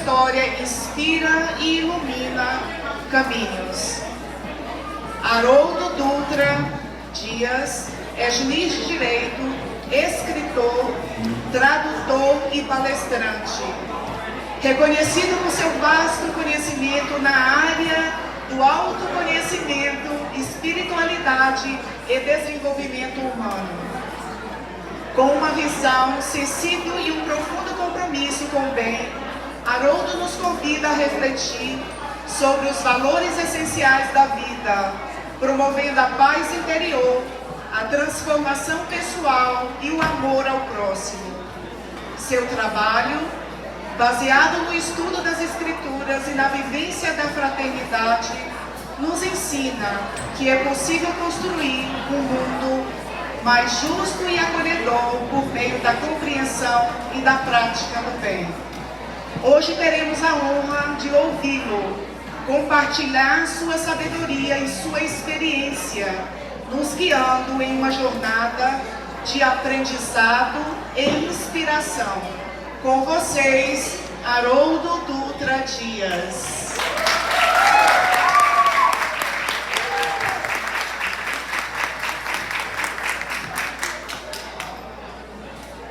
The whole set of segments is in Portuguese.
história inspira e ilumina caminhos. Haroldo Dutra Dias é juiz de direito, escritor, tradutor e palestrante. Reconhecido por seu vasto conhecimento na área do autoconhecimento, espiritualidade e desenvolvimento humano. Com uma visão sensível e um profundo compromisso com o bem, Haroldo nos convida a refletir sobre os valores essenciais da vida, promovendo a paz interior, a transformação pessoal e o amor ao próximo. Seu trabalho, baseado no estudo das Escrituras e na vivência da fraternidade, nos ensina que é possível construir um mundo mais justo e acolhedor por meio da compreensão e da prática do bem. Hoje teremos a honra de ouvi-lo compartilhar sua sabedoria e sua experiência, nos guiando em uma jornada de aprendizado e inspiração. Com vocês, Haroldo Dutra Dias.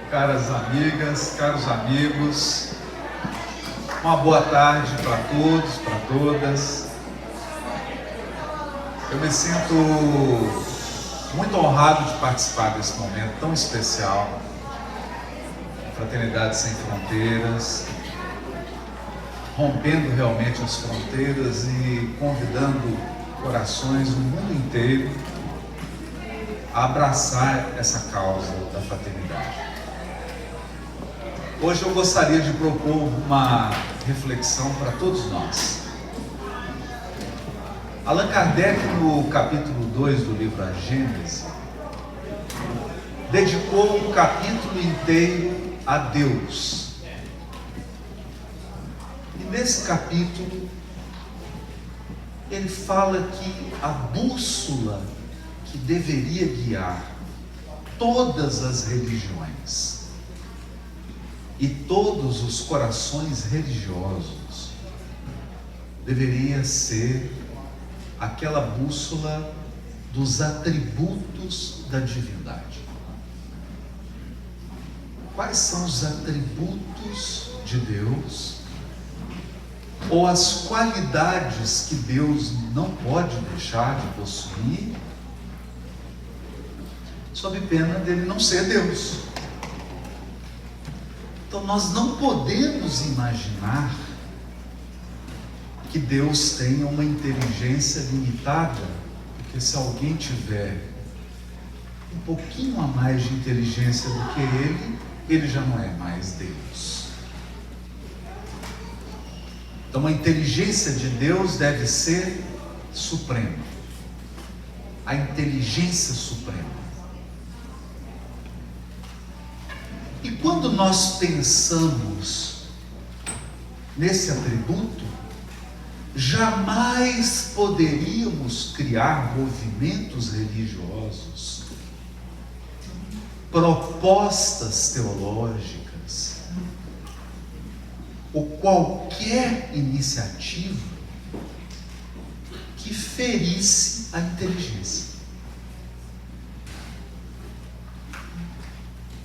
Caras amigas, caros amigos, uma boa tarde para todos, para todas. Eu me sinto muito honrado de participar desse momento tão especial. Fraternidade Sem Fronteiras, rompendo realmente as fronteiras e convidando corações do mundo inteiro a abraçar essa causa da fraternidade. Hoje eu gostaria de propor uma reflexão para todos nós. Allan Kardec, no capítulo 2 do livro A Gênese, dedicou um capítulo inteiro a Deus. E nesse capítulo, ele fala que a bússola que deveria guiar todas as religiões e todos os corações religiosos deveria ser aquela bússola dos atributos da divindade. Quais são os atributos de Deus, ou as qualidades que Deus não pode deixar de possuir, sob pena dele não ser Deus? Então nós não podemos imaginar que Deus tenha uma inteligência limitada, porque se alguém tiver um pouquinho a mais de inteligência do que ele já não é mais Deus. Então a inteligência de Deus deve ser suprema. A inteligência suprema. E quando nós pensamos nesse atributo, jamais poderíamos criar movimentos religiosos, propostas teológicas, ou qualquer iniciativa que ferisse a inteligência.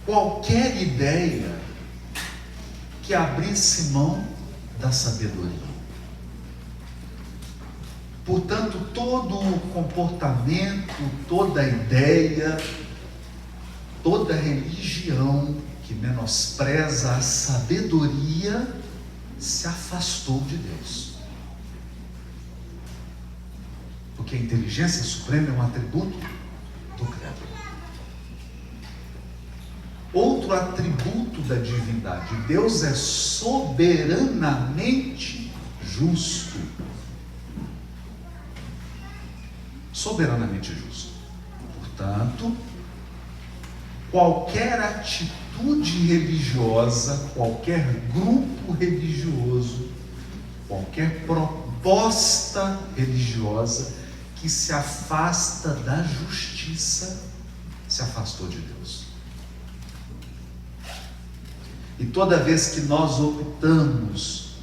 Qualquer ideia que abrisse mão da sabedoria. Portanto, todo o comportamento, toda ideia, toda religião que menospreza a sabedoria se afastou de Deus. Porque a inteligência suprema é um atributo do Criador. Outro atributo da divindade: Deus é soberanamente justo. Soberanamente justo. Portanto, qualquer atitude religiosa, qualquer grupo religioso, qualquer proposta religiosa que se afasta da justiça, se afastou de Deus. E toda vez que nós optamos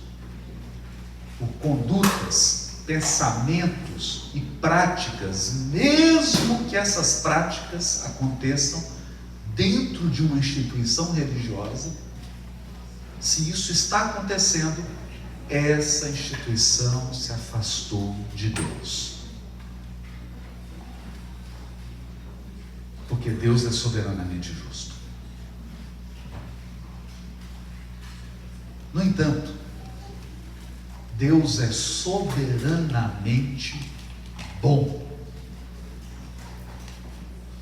condutas, pensamentos e práticas, mesmo que essas práticas aconteçam dentro de uma instituição religiosa, se isso está acontecendo, essa instituição se afastou de Deus. Porque Deus é soberanamente justo. No entanto, Deus é soberanamente bom.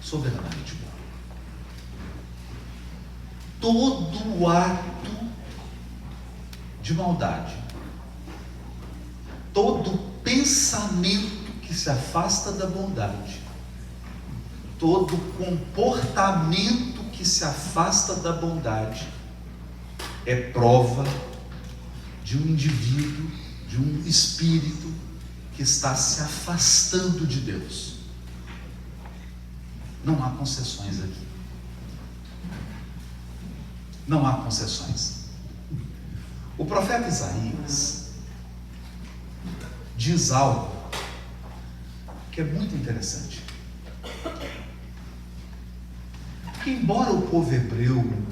Soberanamente bom. Todo ato de maldade, todo pensamento que se afasta da bondade, todo comportamento que se afasta da bondade, é prova de um indivíduo, de um espírito que está se afastando de Deus. Não há concessões aqui. Não há concessões. O profeta Isaías diz algo que é muito interessante. Porque embora o povo hebreu,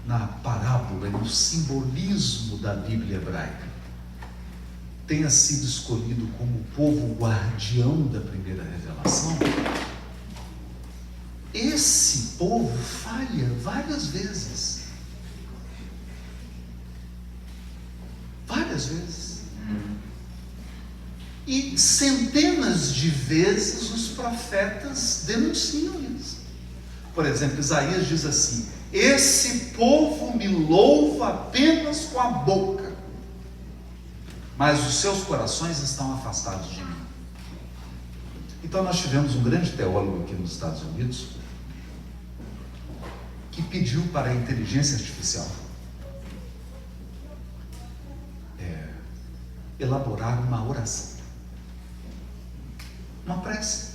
na parábola, no simbolismo da Bíblia hebraica, tenha sido escolhido como o povo guardião da primeira revelação, esse povo falha várias vezes. Várias vezes. E centenas de vezes os profetas denunciam isso. Por exemplo, Isaías diz assim: esse povo me louva apenas com a boca, mas os seus corações estão afastados de mim. Então nós tivemos um grande teólogo aqui nos Estados Unidos que pediu para a inteligência artificial elaborar uma oração, uma prece.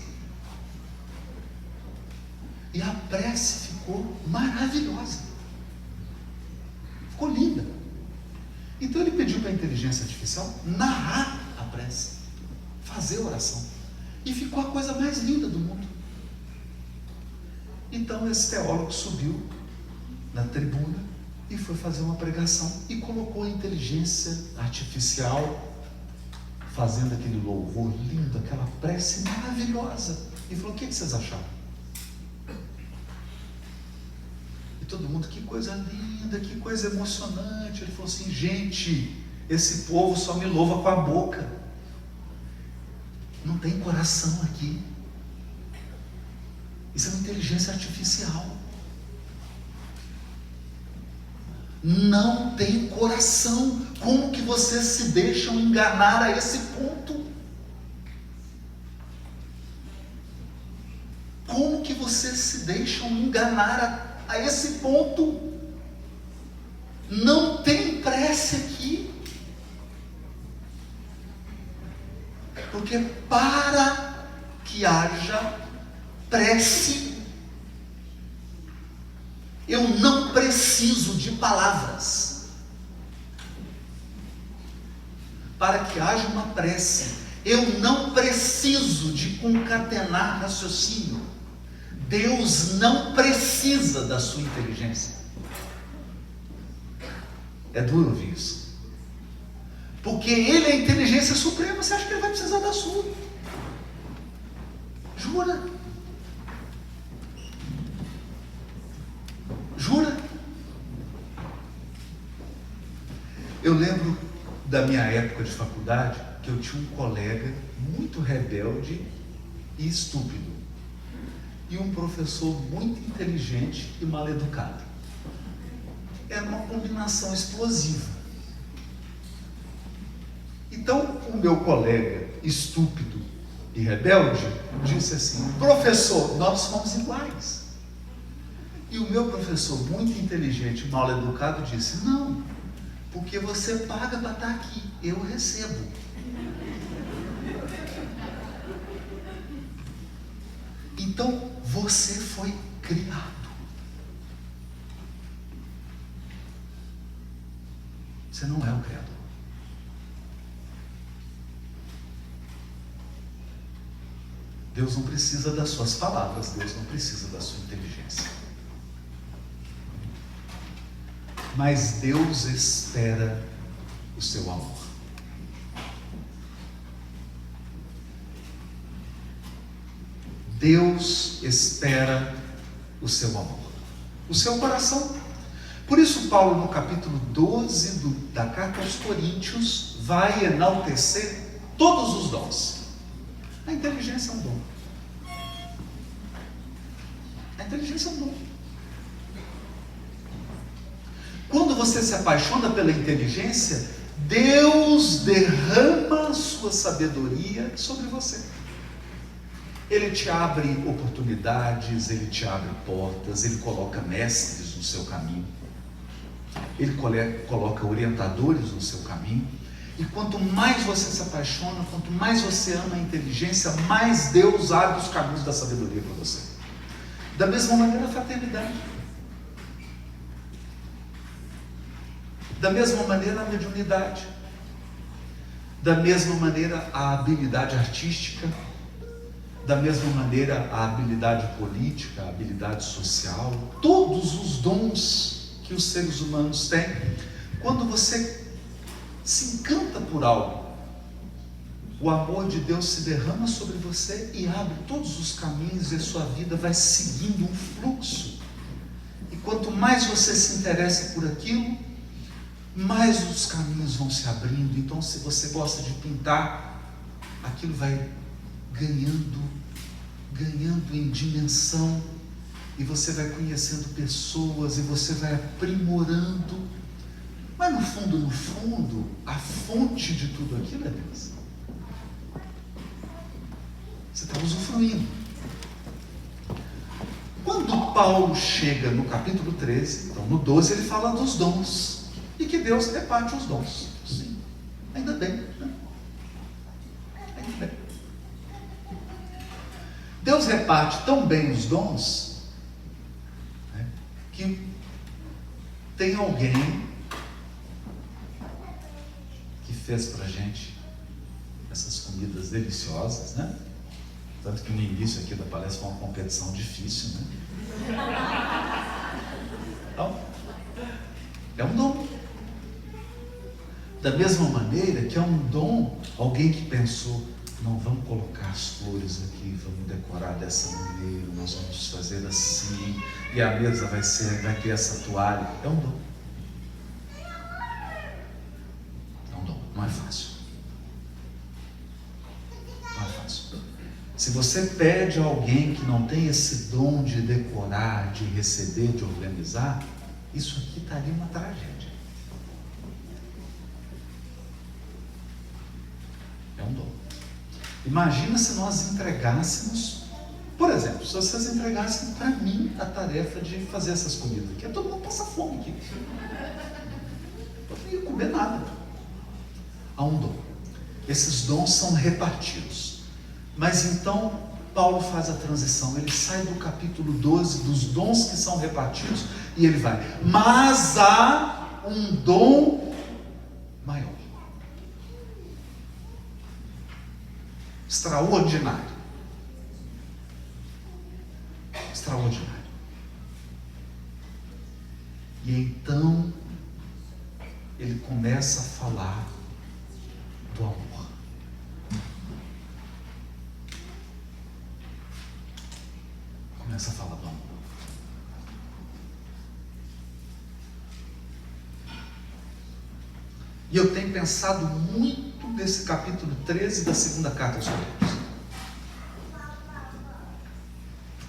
E a prece ficou maravilhosa, ficou linda. Então ele pediu para a inteligência artificial narrar a prece, fazer a oração, e ficou a coisa mais linda do mundo. Então esse teólogo subiu na tribuna e foi fazer uma pregação e colocou a inteligência artificial fazendo aquele louvor lindo, aquela prece maravilhosa, e falou: o que vocês acharam? E todo mundo: que coisa linda, que coisa emocionante. Ele falou assim: gente, esse povo só me louva com a boca, não tem coração aqui. Isso é uma inteligência artificial. Não tem coração. Como que vocês se deixam enganar a esse ponto? Como que vocês se deixam enganar a esse ponto? Não tem prece aqui. Porque para que haja prece, eu não preciso de palavras. Para que haja uma prece, eu não preciso de concatenar raciocínio. Deus não precisa da sua inteligência. É duro ouvir isso. Porque Ele é a inteligência suprema. Você acha que Ele vai precisar da sua? Jura? Jura? Eu lembro da minha época de faculdade que eu tinha um colega muito rebelde e estúpido, e um professor muito inteligente e mal educado. Era uma combinação explosiva. Então o meu colega estúpido e rebelde disse assim: professor, nós somos iguais. E o meu professor muito inteligente e mal educado disse: não, porque você paga para estar aqui, eu recebo. Então você foi criado. Você não é o Criador. Deus não precisa das suas palavras, Deus não precisa da sua inteligência. Mas Deus espera o seu amor. Deus espera o seu amor, o seu coração. Por isso Paulo, no capítulo 12 da carta aos Coríntios, vai enaltecer todos os dons. A inteligência é um dom. A inteligência é um dom. Quando você se apaixona pela inteligência, Deus derrama sua sabedoria sobre você. Ele te abre oportunidades, Ele te abre portas, Ele coloca mestres no seu caminho, Ele coloca orientadores no seu caminho. E quanto mais você se apaixona, quanto mais você ama a inteligência, mais Deus abre os caminhos da sabedoria para você. Da mesma maneira a fraternidade. Da mesma maneira a mediunidade. Da mesma maneira a habilidade artística. Da mesma maneira a habilidade política, a habilidade social. Todos os dons que os seres humanos têm. Quando você se encanta por algo, o amor de Deus se derrama sobre você e abre todos os caminhos, e a sua vida vai seguindo um fluxo. E quanto mais você se interessa por aquilo, mais os caminhos vão se abrindo. Então, se você gosta de pintar, aquilo vai ganhando em dimensão, e você vai conhecendo pessoas, e você vai aprimorando. Mas no fundo, a fonte de tudo aquilo é Deus. Você está usufruindo. Quando Paulo chega no capítulo 13, então no 12 ele fala dos dons, e que Deus reparte os dons. Sim, ainda bem, né? Ainda bem. Deus reparte tão bem os dons, né, que tem alguém que fez pra gente essas comidas deliciosas, né? Tanto que no início aqui da palestra foi uma competição difícil, né? Então, é um dom. Da mesma maneira que é um dom, alguém que pensou, não, vamos colocar as flores aqui, vamos decorar dessa maneira, nós vamos fazer assim, e a mesa vai ter essa toalha. É um dom. É um dom, não é fácil. Não é fácil. Se você pede a alguém que não tem esse dom de decorar, de receber, de organizar, isso aqui estaria uma tragédia. É um dom. Imagina se nós entregássemos, por exemplo, se vocês entregassem para mim a tarefa de fazer essas comidas aqui, todo mundo passa fome aqui. Eu não ia comer nada. Há um dom. Esses dons são repartidos. Mas então, Paulo faz a transição, ele sai do capítulo 12, dos dons que são repartidos, e ele vai, mas há um dom maior, extraordinário, e então ele começa a falar do amor. Começa a falar do amor. E eu tenho pensado muito nesse capítulo 13 da segunda carta aos Coríntios.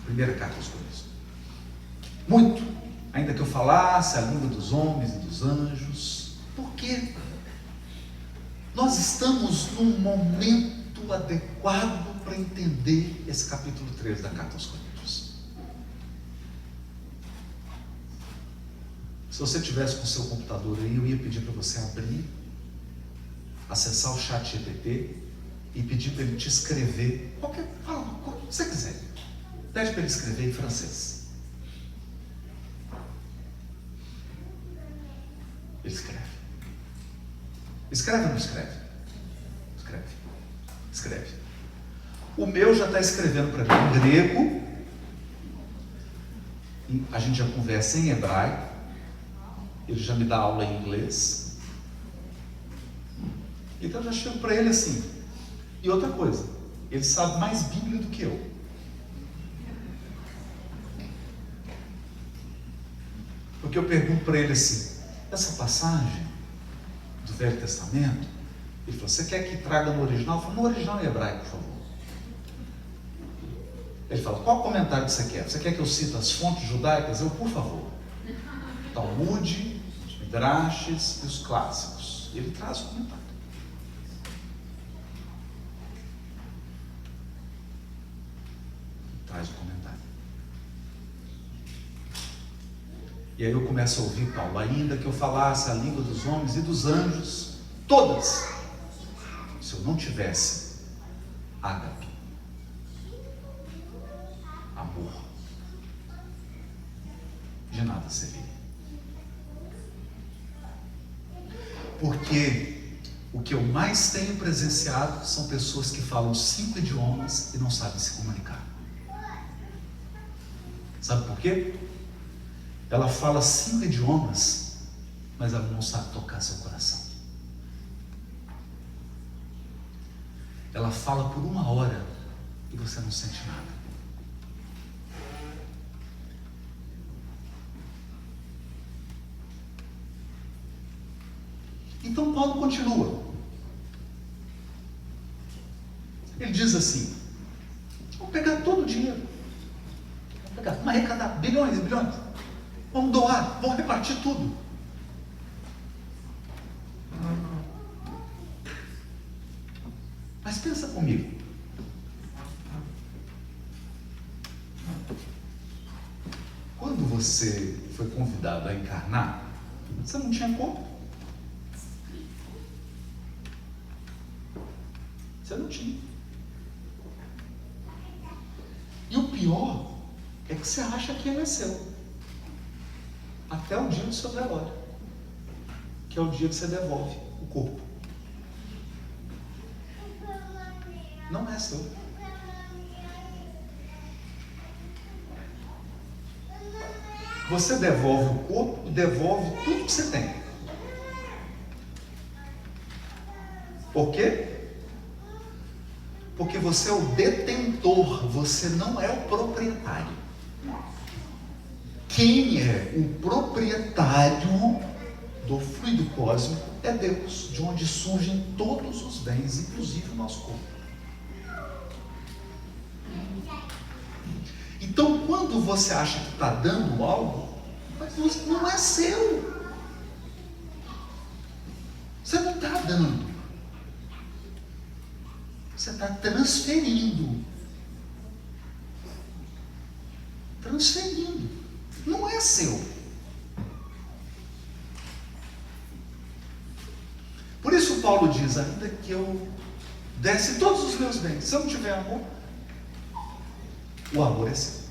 Primeira carta aos Coríntios. Muito. Ainda que eu falasse a língua dos homens e dos anjos. Por quê? Nós estamos num momento adequado para entender esse capítulo 13 da carta aos Coríntios. Se você tivesse com o seu computador aí, eu ia pedir para você abrir, acessar o chat GPT e pedir para ele te escrever fala o que você quiser. Pede para ele escrever em francês. Ele escreve. Escreve ou não escreve? Escreve. O meu já está escrevendo para mim em grego, a gente já conversa em hebraico, ele já me dá aula em inglês. Então eu já chego para ele assim. E outra coisa, ele sabe mais Bíblia do que eu. Porque eu pergunto para ele assim, essa passagem do Velho Testamento, ele falou, você quer que traga no original? Eu falo, no original em hebraico, por favor. Ele fala, qual comentário que você quer? Você quer que eu cite as fontes judaicas? Eu, por favor. Talmud, os Midrashes e os clássicos. Ele traz o comentário. Traz o comentário. E aí eu começo a ouvir Paulo, ainda que eu falasse a língua dos homens e dos anjos, todas, se eu não tivesse ágape, amor, de nada serviria. Porque o que eu mais tenho presenciado são pessoas que falam 5 idiomas e não sabem se comunicar. Sabe por quê? Ela fala 5 idiomas, mas ela não sabe tocar seu coração. Ela fala por 1 hora e você não sente nada. Então Paulo continua. Ele diz assim, vamos pegar todo o dinheiro, vamos arrecadar bilhões e bilhões, vamos doar, vamos repartir tudo. Mas pensa comigo, quando você foi convidado a encarnar, você não tinha como. Você não tinha. E o pior é que você acha que ele é seu. Até o dia do seu velório, que é o dia que você devolve o corpo. Não é seu. Você devolve o corpo, devolve tudo que você tem. Por quê? Porque você é o detentor, você não é o proprietário. Quem é o proprietário do fluido cósmico é Deus, de onde surgem todos os bens, inclusive o nosso corpo. Então, quando você acha que está dando algo, mas não é seu. Você não está dando. Você está transferindo. Transferindo. Não é seu. Por isso Paulo diz, ainda que eu desse todos os meus bens, se eu não tiver amor, o amor é seu.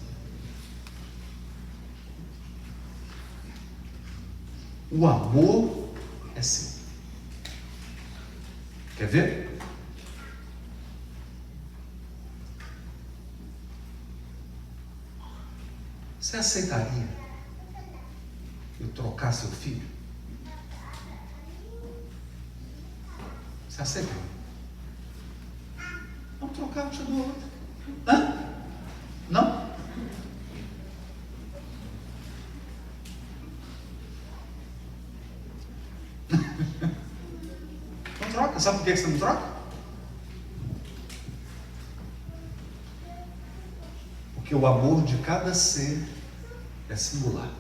O amor é seu. Quer ver? Você aceitaria eu trocar seu filho? Você aceita? Vamos trocar, eu te dou outro. Hã? Não? Não troca. Sabe por que você não troca? Porque o amor de cada ser é singular.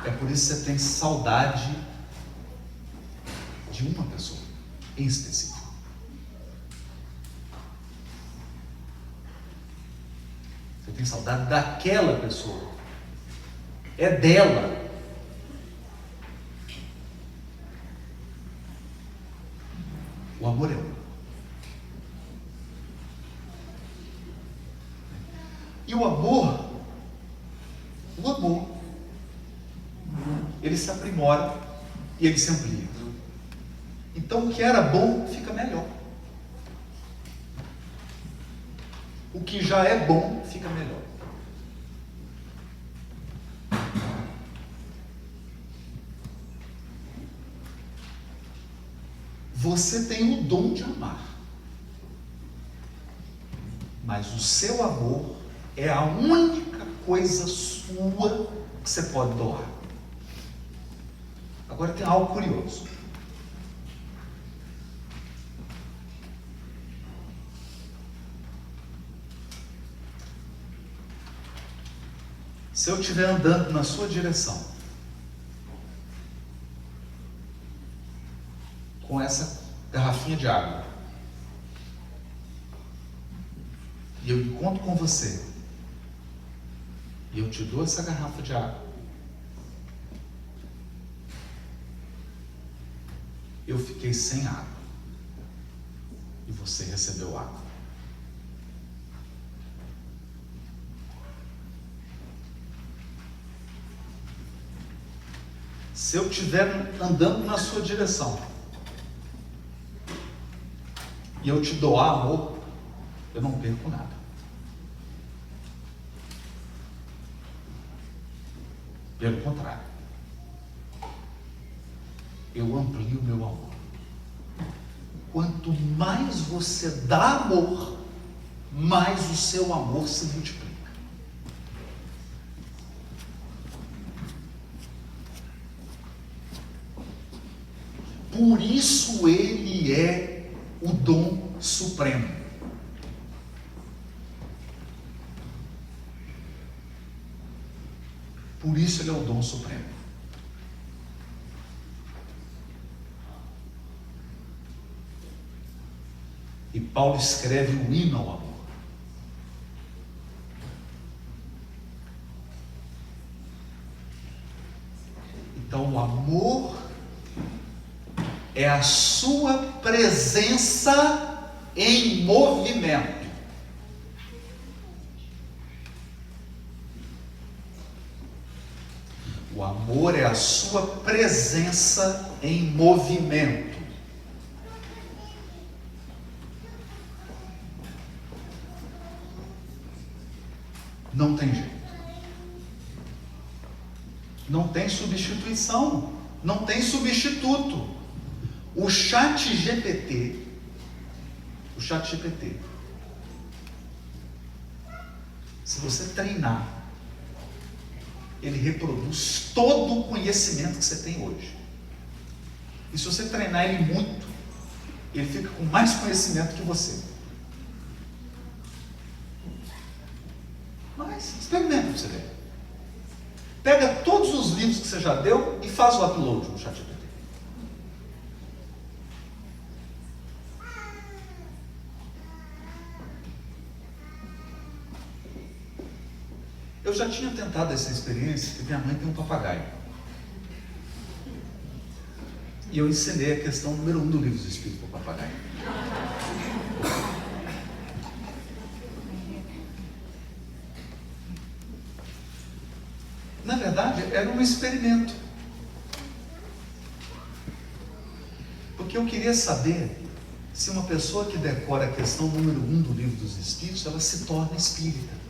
É por isso que você tem saudade de uma pessoa em específico. Você tem saudade daquela pessoa. É dela. O amor é um. E o amor, ele se aprimora e ele se amplia. Então o que era bom fica melhor. o que já é bom fica melhor. Você tem o dom de amar, mas o seu amor é a única coisa sua que você pode doar. Agora tem algo curioso. Se eu estiver andando na sua direção com essa garrafinha de água e eu encontro com você e eu te dou essa garrafa de água, eu fiquei sem água e você recebeu água. Se eu estiver andando na sua direção e eu te doar amor, eu não perco nada. Pelo contrário, eu amplio o meu amor. Quanto mais você dá amor, mais o seu amor se multiplica. Por isso ele é o dom supremo. Por isso ele é o dom supremo. E Paulo escreve um hino ao amor. Então o amor é a sua presença em movimento. O amor é a sua presença em movimento. Não tem jeito. Não tem substituição. Não tem substituto. O chat GPT, se você treinar, ele reproduz todo o conhecimento que você tem hoje. E se você treinar ele muito, ele fica com mais conhecimento que você. Mas experimenta para você ver. Pega todos os livros que você já deu e faz o upload no chat GPT. Eu já tinha tentado essa experiência, porque minha mãe tem um papagaio. E eu ensinei a questão número 1 do livro dos Espíritos para o papagaio. Na verdade, era um experimento. Porque eu queria saber se uma pessoa que decora a questão número 1 do livro dos Espíritos, ela se torna espírita.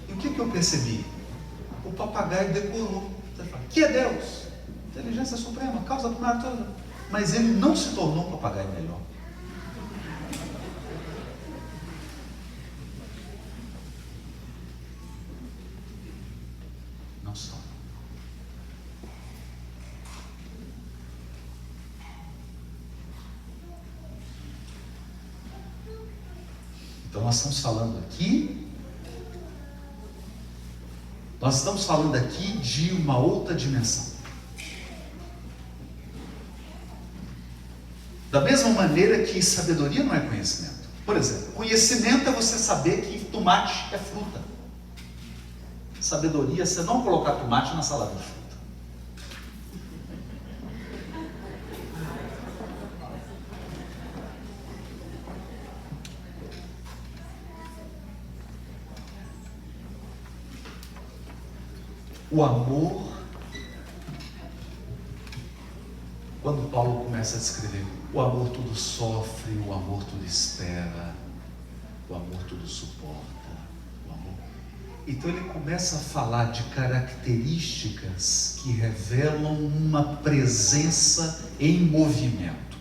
O que eu percebi? O papagaio decorou. Você fala, que é Deus? Inteligência suprema, causa primária toda. Mas ele não se tornou um papagaio melhor. Não só. Então nós estamos falando aqui de uma outra dimensão. Da mesma maneira que sabedoria não é conhecimento. Por exemplo, conhecimento é você saber que tomate é fruta. Sabedoria é você não colocar tomate na salada de fruta. O amor, quando Paulo começa a descrever o amor tudo sofre, o amor tudo espera, o amor tudo suporta, o amor... Então ele começa a falar de características que revelam uma presença em movimento.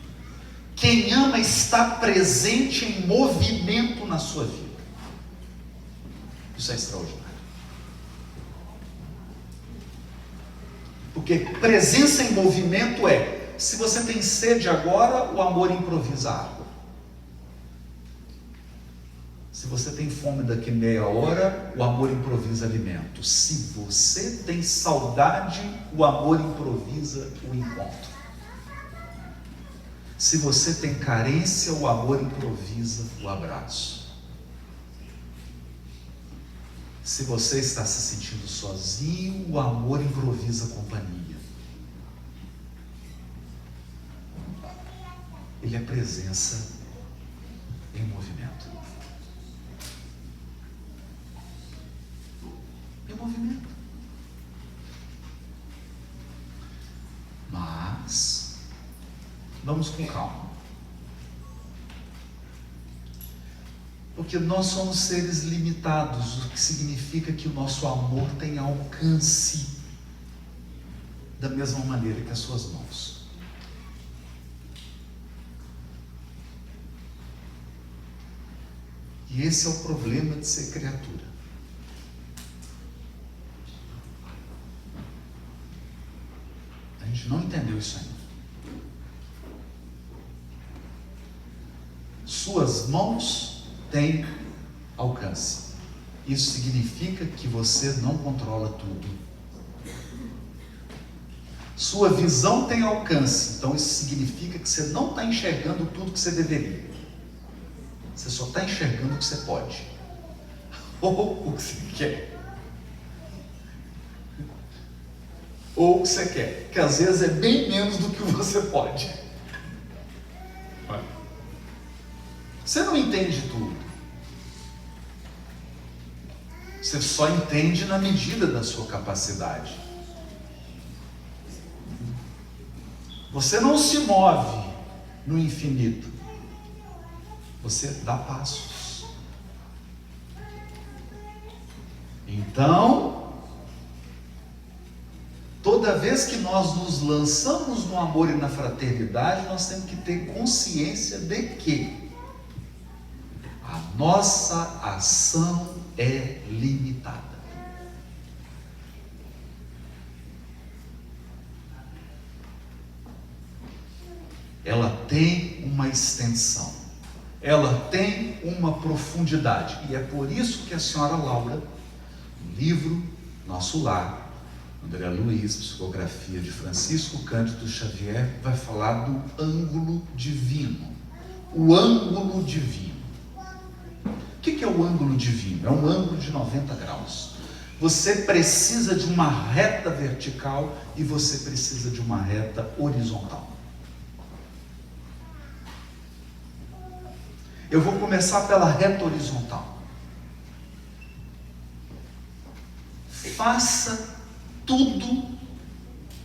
Quem ama está presente em movimento na sua vida. Isso é extraordinário. Porque presença em movimento se você tem sede agora, o amor improvisa água. Se você tem fome daqui meia hora, o amor improvisa alimento. Se você tem saudade, o amor improvisa o encontro. Se você tem carência, o amor improvisa o abraço. Se você está se sentindo sozinho, o amor improvisa a companhia. Ele é presença em movimento. Em movimento. Mas, vamos com calma. Porque nós somos seres limitados, o que significa que o nosso amor tem alcance da mesma maneira que as suas mãos. E esse é o problema de ser criatura. A gente não entendeu isso ainda. Suas mãos têm alcance. Isso significa que você não controla tudo. Sua visão tem alcance. Então isso significa que você não está enxergando tudo que você deveria. Você só está enxergando o que você pode. Ou o que você quer. Ou o que você quer. Que às vezes é bem menos do que você pode. Você não entende tudo. Você só entende na medida da sua capacidade. Você não se move no infinito. Você dá passos. Então, toda vez que nós nos lançamos no amor e na fraternidade, nós temos que ter consciência de que a nossa ação é limitada. Ela tem uma extensão. Ela tem uma profundidade. E é por isso que a senhora Laura, no livro Nosso Lar, André Luiz, psicografia de Francisco Cândido Xavier, vai falar do ângulo divino. O ângulo divino. O que é o ângulo divino? É um ângulo de 90 graus. Você precisa de uma reta vertical e você precisa de uma reta horizontal. Eu vou começar pela reta horizontal. Faça tudo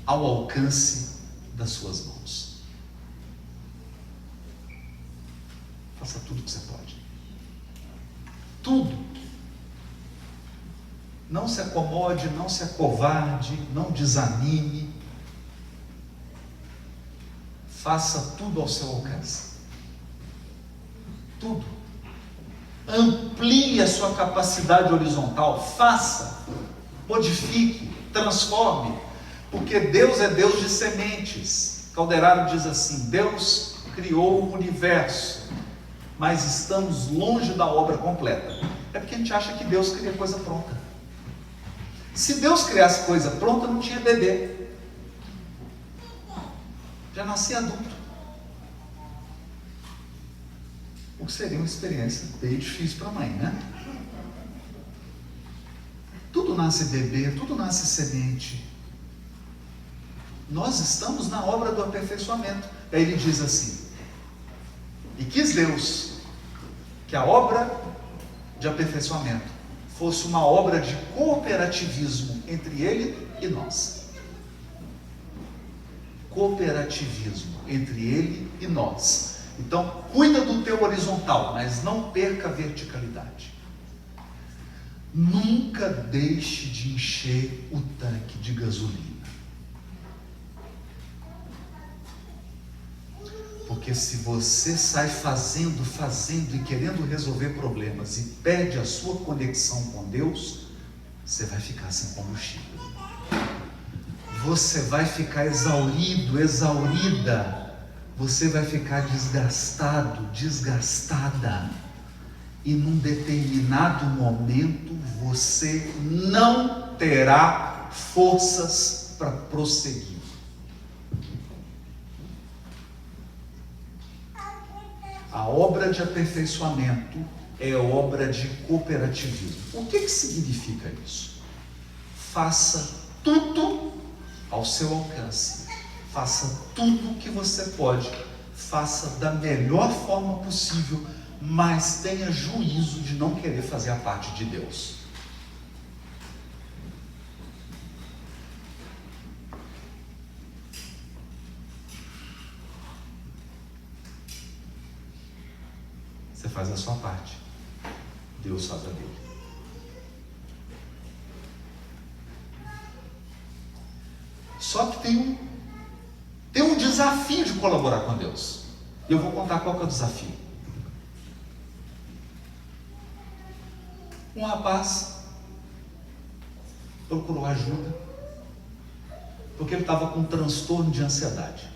ao alcance das suas mãos. Faça tudo que você pode. Tudo. Não se acomode, não se acovarde, não desanime. Faça tudo ao seu alcance. Tudo. Amplie a sua capacidade horizontal. Faça. Modifique. Transforme. Porque Deus é Deus de sementes. Calderaro diz assim: Deus criou o universo, mas estamos longe da obra completa. É porque a gente acha que Deus cria coisa pronta. Se Deus criasse coisa pronta, não tinha bebê. Já nascia adulto. O que seria uma experiência bem difícil para a mãe, né? Tudo nasce bebê, tudo nasce semente. Nós estamos na obra do aperfeiçoamento. Aí ele diz assim: e quis Deus que a obra de aperfeiçoamento fosse uma obra de cooperativismo entre Ele e nós. cooperativismo entre ele e nós. Então, cuida do teu horizontal, mas não perca a verticalidade. Nunca deixe de encher o tanque de gasolina. Porque se você sai fazendo e querendo resolver problemas e perde a sua conexão com Deus, você vai ficar sem combustível. Você vai ficar exaurido, exaurida. Você vai ficar desgastado, desgastada. E num determinado momento você não terá forças para prosseguir. A obra de aperfeiçoamento é obra de cooperativismo. O que significa isso? Faça tudo ao seu alcance. Faça tudo o que você pode. Faça da melhor forma possível, mas tenha juízo de não querer fazer a parte de Deus. Você faz a sua parte, Deus faz a dele. Só que tem um desafio de colaborar com Deus. E eu vou contar qual que é o desafio. Um rapaz procurou ajuda porque ele estava com um transtorno de ansiedade.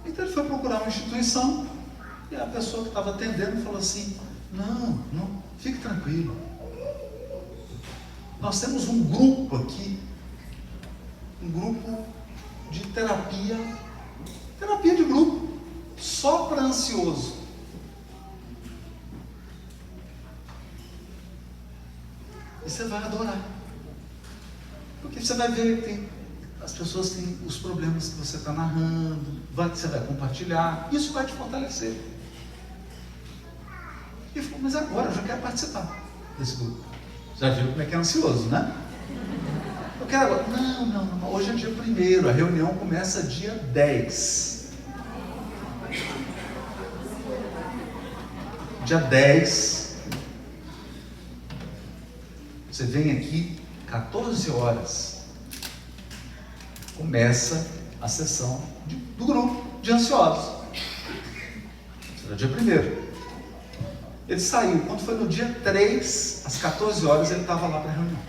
Então ele foi procurar uma instituição e a pessoa que estava atendendo falou assim: não, fique tranquilo. Nós temos um grupo aqui, um grupo de terapia de grupo, só para ansioso. E você vai adorar, porque você vai ver que as pessoas têm os problemas que você está narrando, você vai compartilhar, isso vai te fortalecer. E ele falou: mas agora eu já quero participar desse grupo. Já viu como é que é ansioso, né? Eu quero agora. Não, hoje é dia 1º, a reunião começa dia 10. Dia 10, você vem aqui, 14 horas, começa a sessão do grupo de ansiosos. Será dia 1º. Ele saiu, quando foi no dia 3, às 14 horas, ele estava lá para a reunião.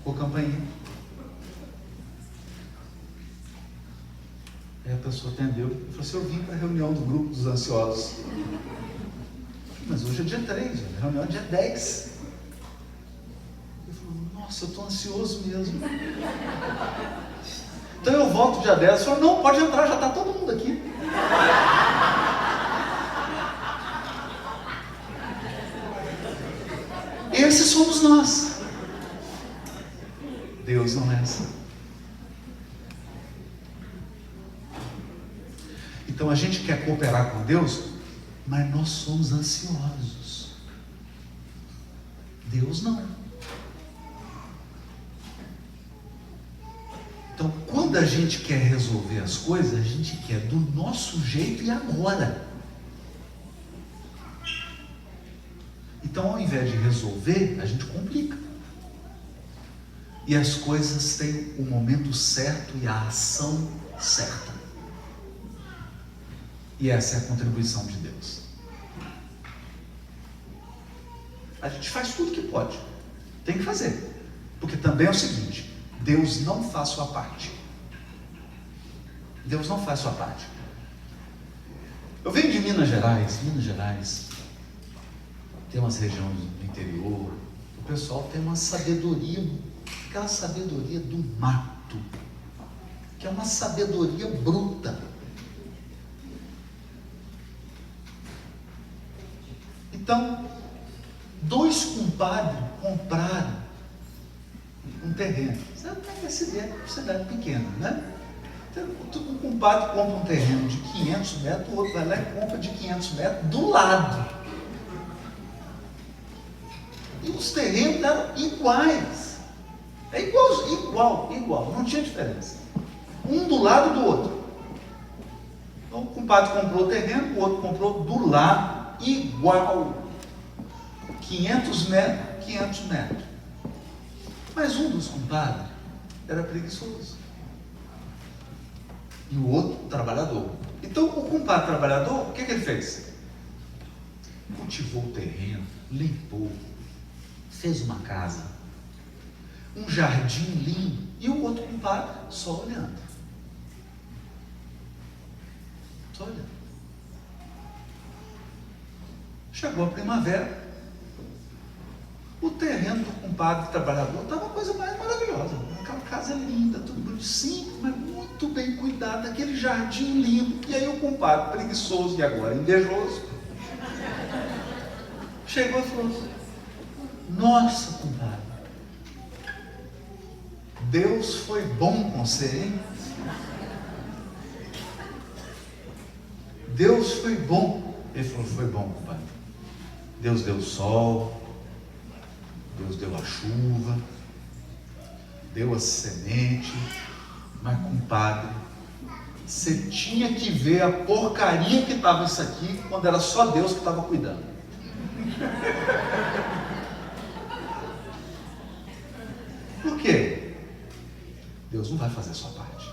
Com a campainha. Aí a pessoa atendeu e falou assim: eu vim para a reunião do grupo dos ansiosos. Mas hoje é dia 3, a reunião é dia 10. Ele falou: nossa, eu estou ansioso mesmo. Então eu volto dia 10. Ele falou: não, pode entrar, já está todo mundo aqui. Esses somos nós. Deus não é assim. Então a gente quer cooperar com Deus, mas nós somos ansiosos. Deus não. Então quando a gente quer resolver as coisas, a gente quer do nosso jeito e agora. Então, ao invés de resolver, a gente complica. E as coisas têm o momento certo e a ação certa. E essa é a contribuição de Deus. A gente faz tudo que pode. Tem que fazer. Porque também é o seguinte: Deus não faz sua parte. Deus não faz sua parte. Eu venho de Minas Gerais. Tem umas regiões do interior, o pessoal tem uma sabedoria, aquela sabedoria do mato, que é uma sabedoria bruta. Então, 2 compadres compraram um terreno. Sabe como é que é cidade pequena, né? Então, um compadre compra um terreno de 500 metros, o outro vai lá e compra de 500 metros do lado. E os terrenos eram iguais. É igual, não tinha diferença. Um do lado do outro. Então o compadre comprou o terreno, o outro comprou do lado, igual. 500 metros, 500 metros. Mas um dos compadres era preguiçoso. E o outro, trabalhador. Então o compadre trabalhador, o que ele fez? Cultivou o terreno, limpou, fez uma casa, um jardim lindo, e o outro compadre só olhando. Só olhando. Chegou a primavera, o terreno do compadre trabalhador estava uma coisa mais maravilhosa. Aquela casa linda, tudo muito simples, mas muito bem cuidado, aquele jardim lindo. E aí o compadre, preguiçoso e agora invejoso, chegou e falou: nossa, compadre, Deus foi bom com você, hein? Deus foi bom. Ele falou: foi bom, compadre. Deus deu o sol, Deus deu a chuva, deu a semente, mas compadre, você tinha que ver a porcaria que estava isso aqui quando era só Deus que estava cuidando. Por quê? Deus não vai fazer a sua parte.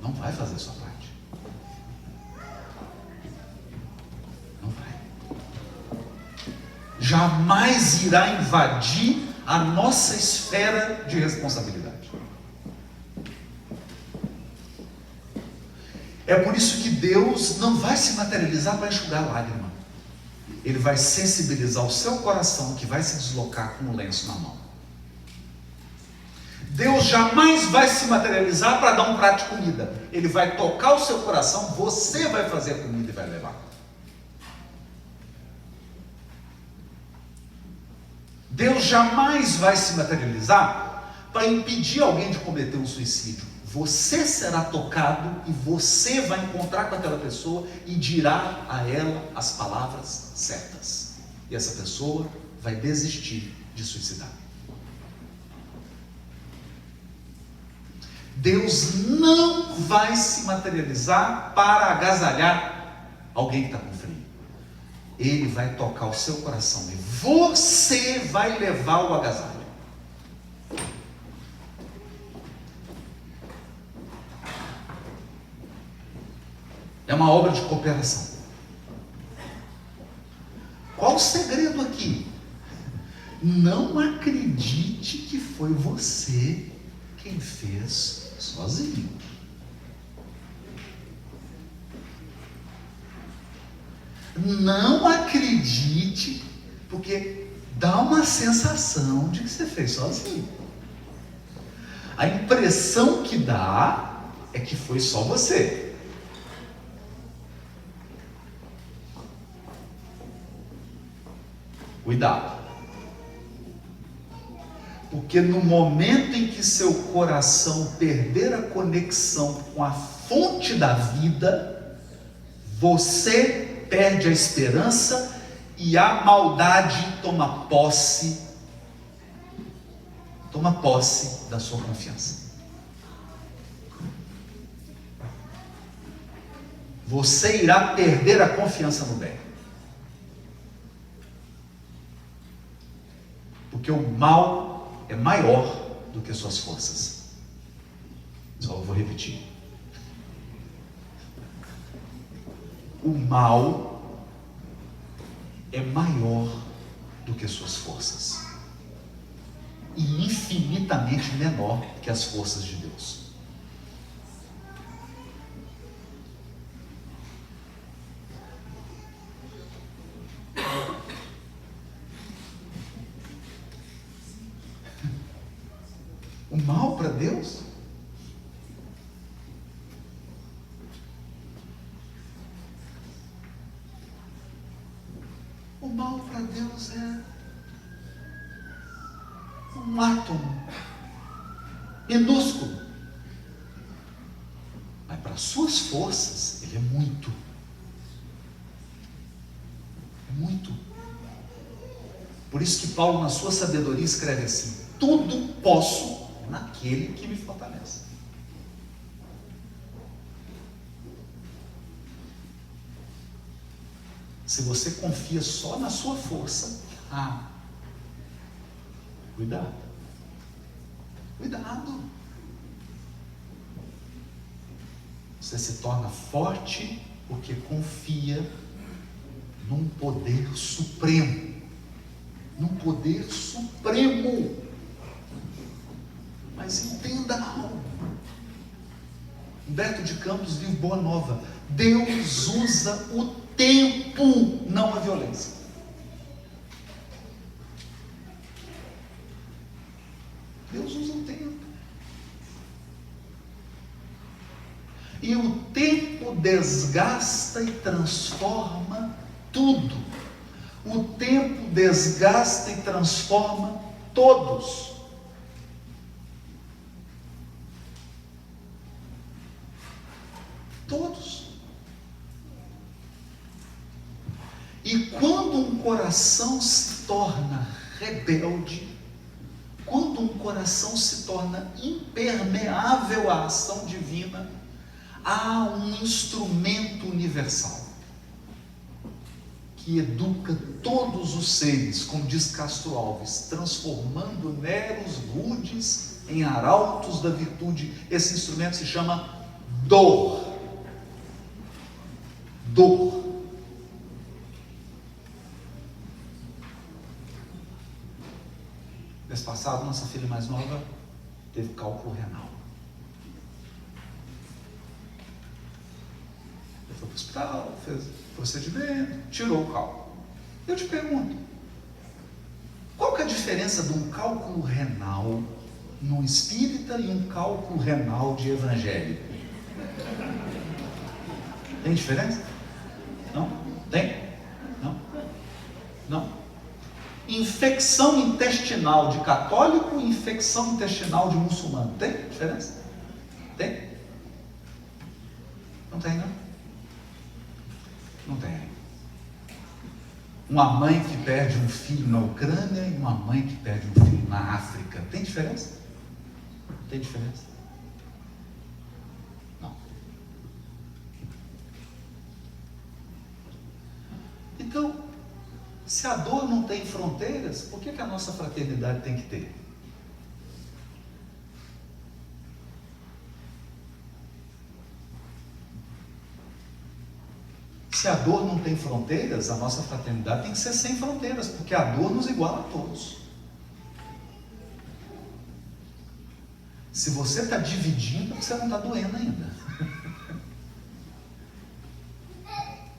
Não vai fazer a sua parte. Não vai. Jamais irá invadir a nossa esfera de responsabilidade. É por isso que Deus não vai se materializar para enxugar lágrima. Ele vai sensibilizar o seu coração, que vai se deslocar com o lenço na mão. Deus jamais vai se materializar para dar um prato de comida. Ele vai tocar o seu coração, você vai fazer a comida e vai levar. Deus jamais vai se materializar para impedir alguém de cometer um suicídio. Você será tocado e você vai encontrar com aquela pessoa e dirá a ela as palavras certas. E essa pessoa vai desistir de suicidar. Deus não vai se materializar para agasalhar alguém que está com frio. Ele vai tocar o seu coração e você vai levar o agasalho. É uma obra de cooperação. Qual o segredo aqui? Não acredite que foi você quem fez sozinho. Não acredite, porque dá uma sensação de que você fez sozinho. A impressão que dá é que foi só você. Cuidado. Porque no momento em que seu coração perder a conexão com a fonte da vida, você perde a esperança e a maldade toma posse da sua confiança. Você irá perder a confiança no bem. Porque o mal é maior do que suas forças. Só vou repetir. O mal é maior do que suas forças. E infinitamente menor que as forças de Deus. O mal para Deus? O mal para Deus é um átomo minúsculo. Mas para suas forças, ele é muito. É muito. Por isso que Paulo, na sua sabedoria, escreve assim: tudo posso naquele que me fortalece. Se você confia só na sua força, cuidado. Cuidado. Você se torna forte porque confia num poder supremo. Num poder supremo. Mas entenda algo. Humberto de Campos, livro Boa Nova. Deus usa o tempo, não a violência. Deus usa o tempo. E o tempo desgasta e transforma tudo. O tempo desgasta e transforma todos. Todos. E quando um coração se torna rebelde, quando um coração se torna impermeável à ação divina, há um instrumento universal que educa todos os seres, como diz Castro Alves, transformando meros rudes em arautos da virtude. Esse instrumento se chama dor. Dor. Mês passado, nossa filha mais nova teve cálculo renal. Ele foi para o hospital, fez procedimento, tirou o cálculo. Eu te pergunto, qual que é a diferença de um cálculo renal no espírita e um cálculo renal de evangélico? Tem diferença? Não? Tem? Não? Não? Infecção intestinal de católico e infecção intestinal de muçulmano. Tem diferença? Tem? Não tem, não? Não tem. Uma mãe que perde um filho na Ucrânia e uma mãe que perde um filho na África. Tem diferença? Tem diferença? Não. Então, se a dor não tem fronteiras, por que a nossa fraternidade tem que ter? Se a dor não tem fronteiras, a nossa fraternidade tem que ser sem fronteiras, porque a dor nos iguala a todos. Se você está dividindo, você não está doendo ainda.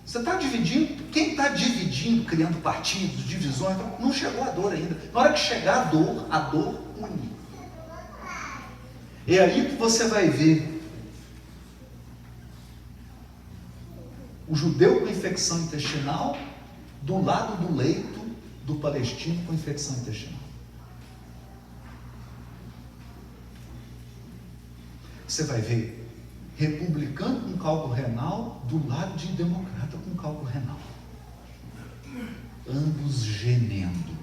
Você está dividindo, quem está dividindo, criando partidos, divisões, não chegou a dor ainda. Na hora que chegar a dor une. É aí que você vai ver o judeu com infecção intestinal do lado do leito do palestino com infecção intestinal. Você vai ver republicano com cálculo renal do lado de democrata com cálculo renal. Ambos gemendo.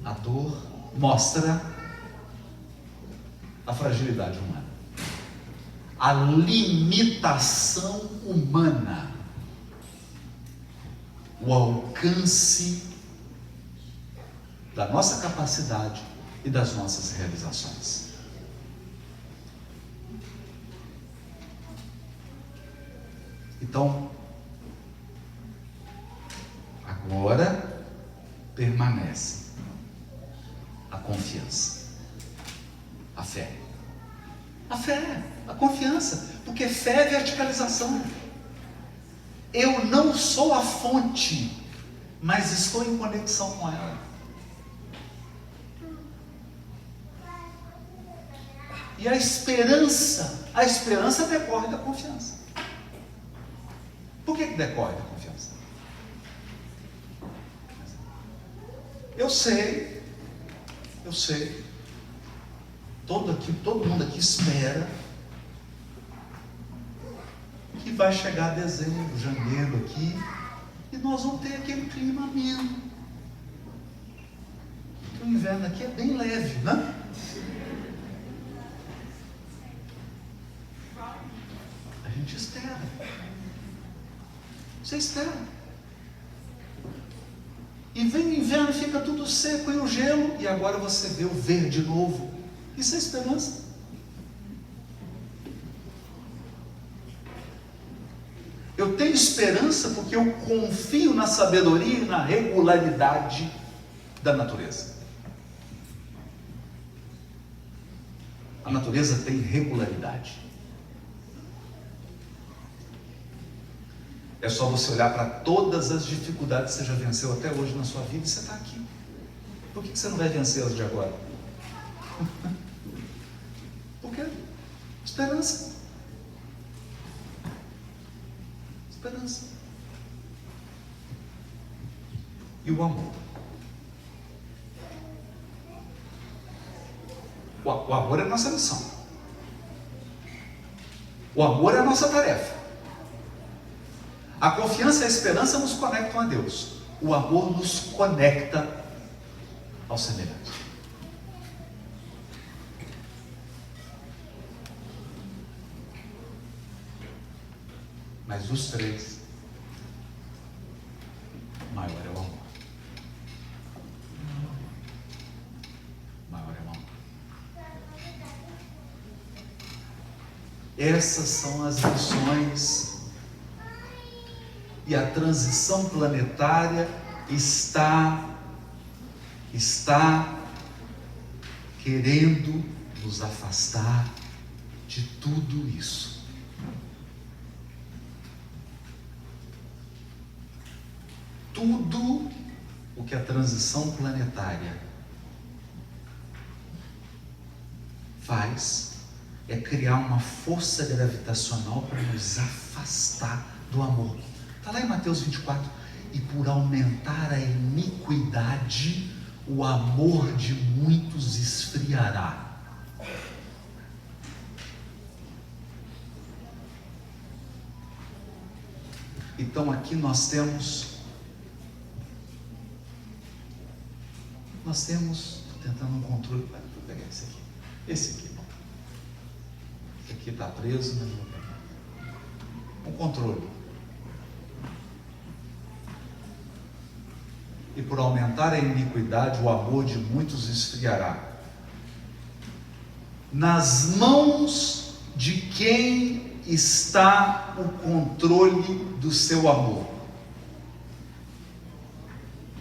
A dor mostra a fragilidade humana, a limitação humana, o alcance da nossa capacidade e das nossas realizações. Então, agora permanece a confiança, a fé. A fé, a confiança, porque fé é verticalização. Eu não sou a fonte, mas estou em conexão com ela. E a esperança decorre da confiança. Por que decorre da confiança? Eu sei, todo mundo aqui espera vai chegar dezembro, janeiro aqui, e nós vamos ter aquele clima ameno. Porque o inverno aqui é bem leve, né? A gente espera. Você espera. E vem o inverno, fica tudo seco e o gelo, e agora você vê o verde novo. Isso é esperança. Eu tenho esperança porque eu confio na sabedoria e na regularidade da natureza. A natureza tem regularidade. É só você olhar para todas as dificuldades que você já venceu até hoje na sua vida e você está aqui. Por que você não vai vencer as de agora? Por quê? Esperança. Esperança. E o amor. O amor é a nossa missão. O amor é a nossa tarefa. A confiança e a esperança nos conectam a Deus. O amor nos conecta ao semelhante. Mas dos três, maior é o amor. Maior é o amor. Essas são as lições. E a transição planetária está querendo nos afastar de tudo isso. Tudo o que a transição planetária faz é criar uma força gravitacional para nos afastar do amor. Está lá em Mateus 24. E por aumentar a iniquidade, o amor de muitos esfriará. Então aqui nós temos, estou tentando um controle, vou pegar esse aqui, bom. Esse aqui está preso, mas vou pegar. Um controle. E por aumentar a iniquidade, o amor de muitos esfriará. Nas mãos de quem está o controle do seu amor?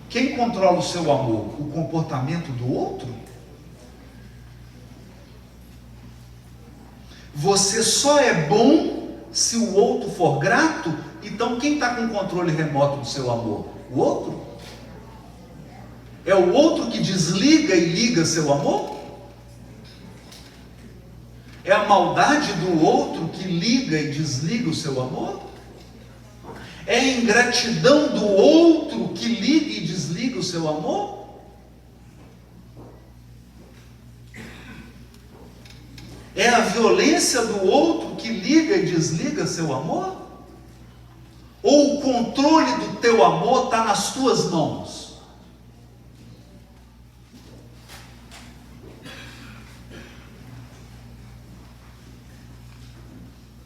Quem controla o seu amor? O comportamento do outro? Você só é bom se o outro for grato? Então quem está com o controle remoto do seu amor? O outro? É o outro que desliga e liga seu amor? É a maldade do outro que liga e desliga o seu amor? É a ingratidão do outro que liga e desliga o seu amor? É a violência do outro que liga e desliga seu amor? Ou o controle do teu amor está nas tuas mãos?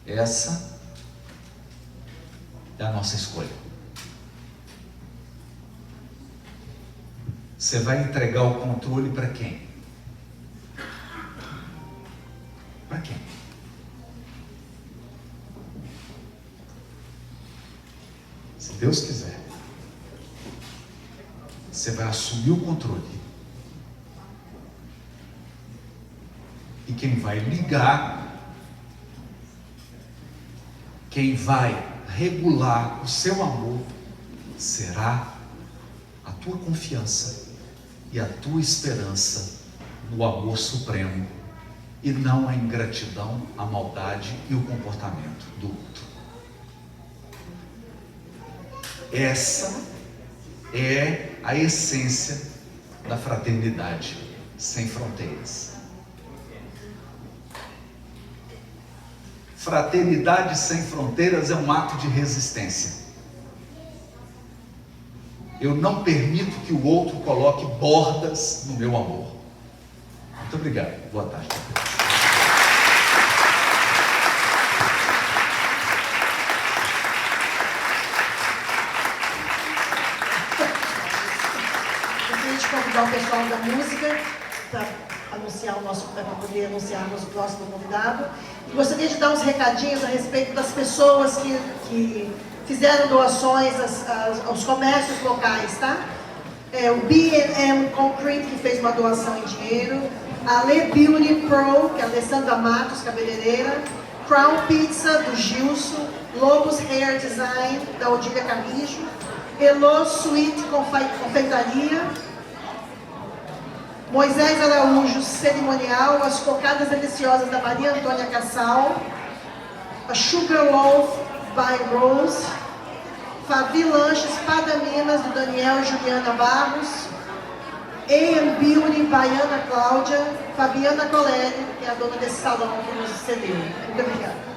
Essa é a nossa escolha. Você vai entregar o controle para quem? Para quem? Se Deus quiser, você vai assumir o controle. E quem vai ligar, quem vai regular o seu amor, será a tua confiança e a tua esperança no amor supremo, e não a ingratidão, a maldade e o comportamento do outro. Essa é a essência da fraternidade sem fronteiras. Fraternidade sem fronteiras é um ato de resistência. Eu não permito que o outro coloque bordas no meu amor. Muito obrigado. Boa tarde. Gostaria de convidar o pessoal da música para poder anunciar nosso próximo convidado. E gostaria de dar uns recadinhos a respeito das pessoas que fizeram doações aos comércios locais, tá? O B&M Concrete, que fez uma doação em dinheiro. A Le Beauty Pro, que é a Alessandra Matos, cabeleireira. Crown Pizza, do Gilson. Lobos Hair Design, da Odília Carrijo. Elo Sweet Confeitaria. Moisés Araújo Cerimonial. As Cocadas Deliciosas, da Maria Antônia Cassal. A Sugar Loaf by Rose. Fabi Lanches Padaminas, do Daniel e Juliana Barros. A&M Beauty, Baiana Cláudia. Fabiana Coleri, que é a dona desse salão que nos cedeu. Muito obrigada.